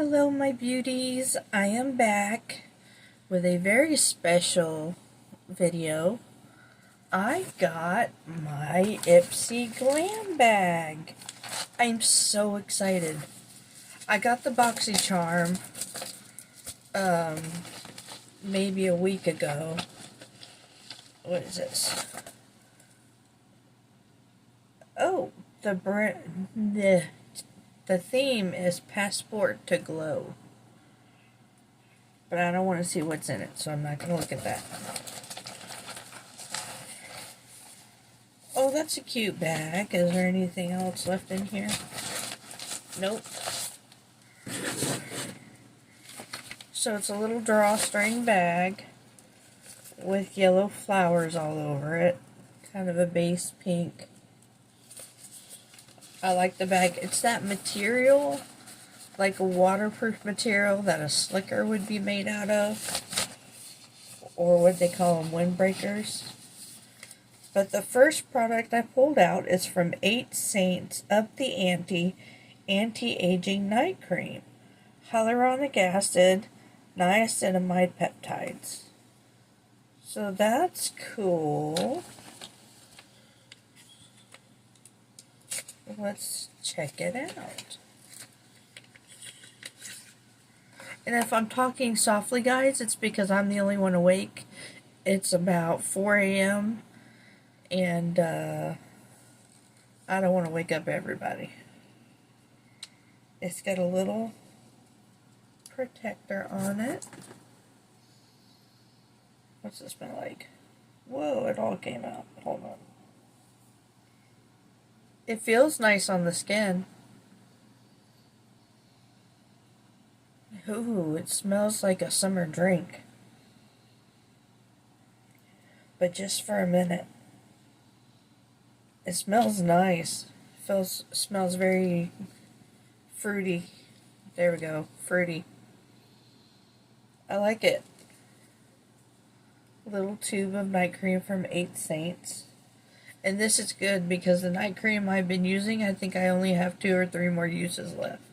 Hello, my beauties. I am back with a very special video. I got my Ipsy Glam bag. I'm so excited. I got the BoxyCharm maybe a week ago. What is this? Oh, the theme is Passport to Glow. But I don't want to see what's in it, so I'm not going to look at that. Oh, that's a cute bag. Is there anything else left in here? Nope. So it's a little drawstring bag with yellow flowers all over it. Kind of a base pink. I like the bag. It's that material, like a waterproof material that a slicker would be made out of, or what they call them, windbreakers. But the first product I pulled out is from 8 Saints Up the Ante Anti-Aging Night Cream. Hyaluronic acid, niacinamide peptides. So that's cool. Let's check it out. And if I'm talking softly, guys, it's because I'm the only one awake. It's about 4 a.m. and I don't want to wake up everybody. It's got a little protector on it. What's it smell like? Whoa, it all came out. Hold on. It feels nice on the skin. Ooh, it smells like a summer drink. But just for a minute. It smells nice. Smells very fruity. There we go, fruity. I like it. Little tube of night cream from 8 Saints. And this is good because the night cream I've been using, I think I only have 2 or 3 more uses left.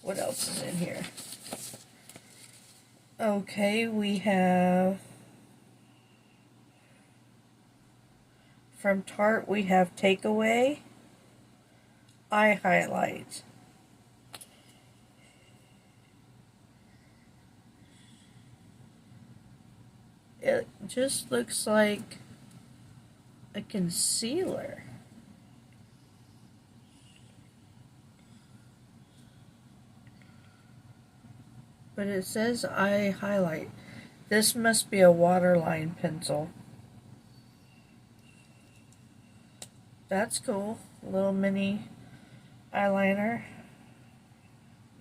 What else is in here? Okay, we have from Tarte, we have Takeaway Eye Highlight. It just looks like a concealer. But it says eye highlight. This must be a waterline pencil. That's cool. Little mini eyeliner.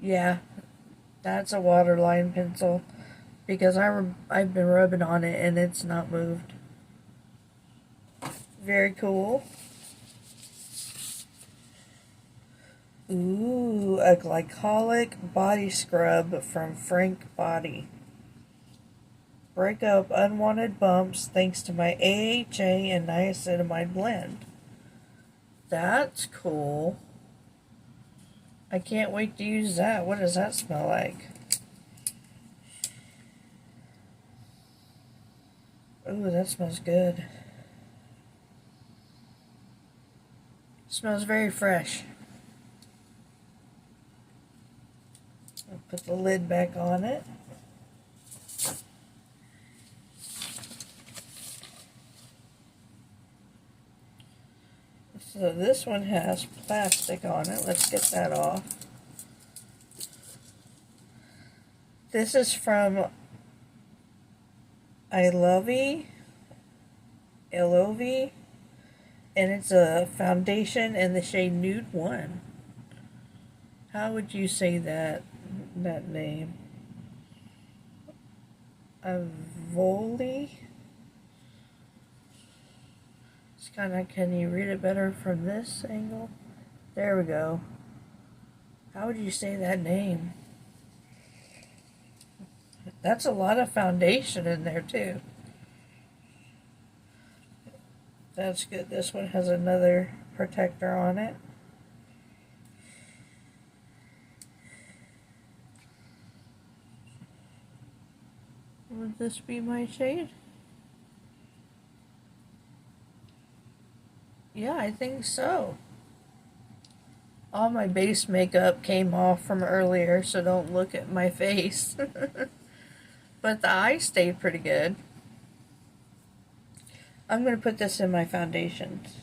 Yeah, that's a waterline pencil. Because I've been rubbing on it and it's not moved. Very cool. Ooh, a glycolic body scrub from Frank Body. Break up unwanted bumps thanks to my AHA and niacinamide blend. That's cool. I can't wait to use that. What does that smell like? Ooh, that smells good. Smells very fresh. I'll put the lid back on it. So this one has plastic on it. Let's get that off. This is from Elovie, and it's a foundation in the shade Nude 1. How would you say that name? Avoli? It's kind of, can you read it better from this angle? There we go. How would you say that name? That's a lot of foundation in there too. That's good. This one has another protector on it. this be my shade? Yeah, I think so. All my base makeup came off from earlier, so don't look at my face. But the eyes stayed pretty good. I'm going to put this in my foundations.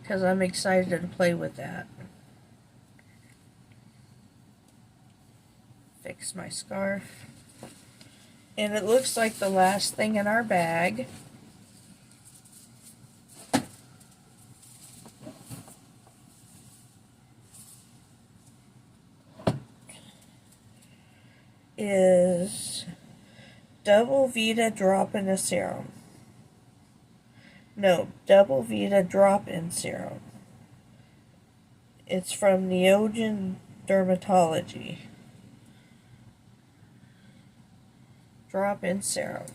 Because I'm excited to play with that. Fix my scarf. And it looks like the last thing in our bag is Double Vita Drop-In Serum. No, Double Vita Drop-In Serum. It's from Neogen Dermatology. Drop-In Serum.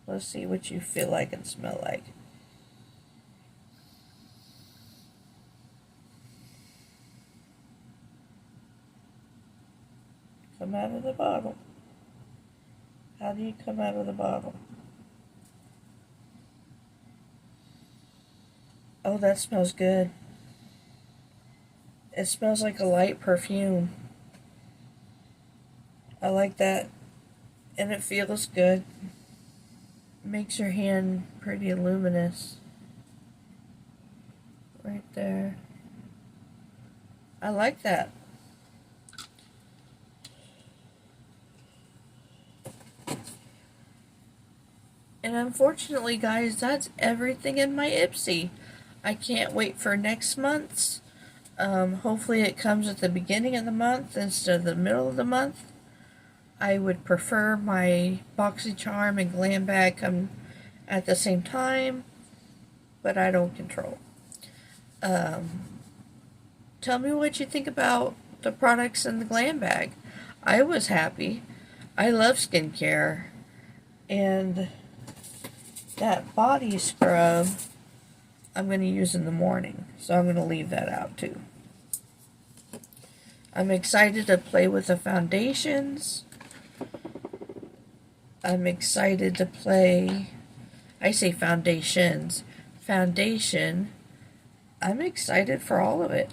Let's see what you feel like and smell like. Come out of the bottle. How do you come out of the bottle? Oh, that smells good. It smells like a light perfume. I like that. And it feels good. Makes your hand pretty luminous. Right there. I like that. And unfortunately, guys, that's everything in my Ipsy. I can't wait for next month's. Hopefully it comes at the beginning of the month instead of the middle of the month. I would prefer my BoxyCharm and Glam bag come at the same time, but I don't control. Tell me what you think about the products in the Glam bag. I was happy. I love skincare. And that body scrub I'm going to use in the morning, so I'm going to leave that out too. I'm excited to play with the foundations. I'm excited to play, I say foundations, foundation. I'm excited for all of it.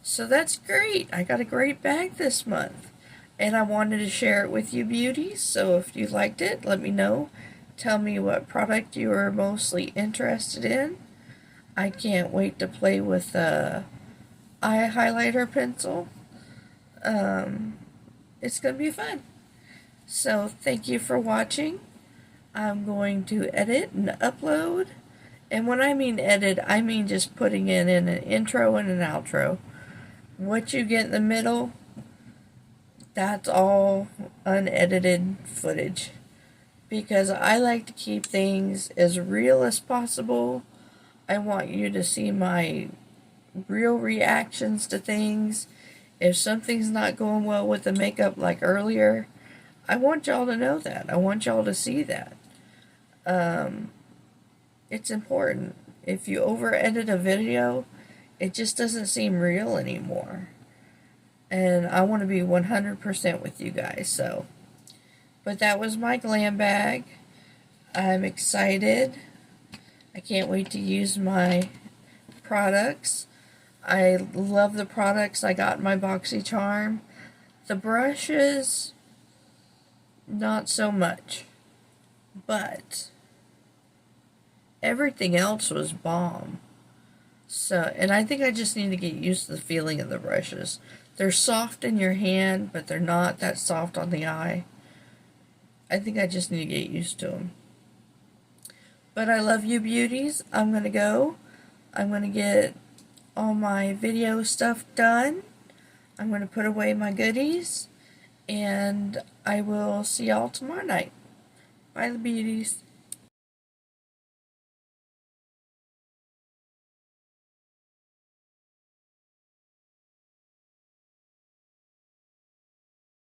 So that's great. I got a great bag this month. And I wanted to share it with you beauties. So if you liked it, let me know. Tell me what product you are mostly interested in. I can't wait to play with the eye highlighter pencil. It's going to be fun. So thank you for watching. I'm going to edit and upload. And when I mean edit, I mean just putting in an intro and an outro. What you get in the middle, that's all unedited footage. Because I like to keep things as real as possible. I want you to see my real reactions to things. If something's not going well with the makeup like earlier, I want y'all to know that. I want y'all to see that. It's important. If you over edit a video, it just doesn't seem real anymore. And I want to be 100% with you guys, so. But that was my Glam bag. I'm excited. I can't wait to use my products. I love the products I got in my BoxyCharm. The brushes, not so much. But everything else was bomb. So, and I think I just need to get used to the feeling of the brushes. They're soft in your hand, but they're not that soft on the eye. I think I just need to get used to them. But I love you beauties. I'm going to go. I'm going to get all my video stuff done. I'm going to put away my goodies. And I will see y'all tomorrow night. Bye, the beauties.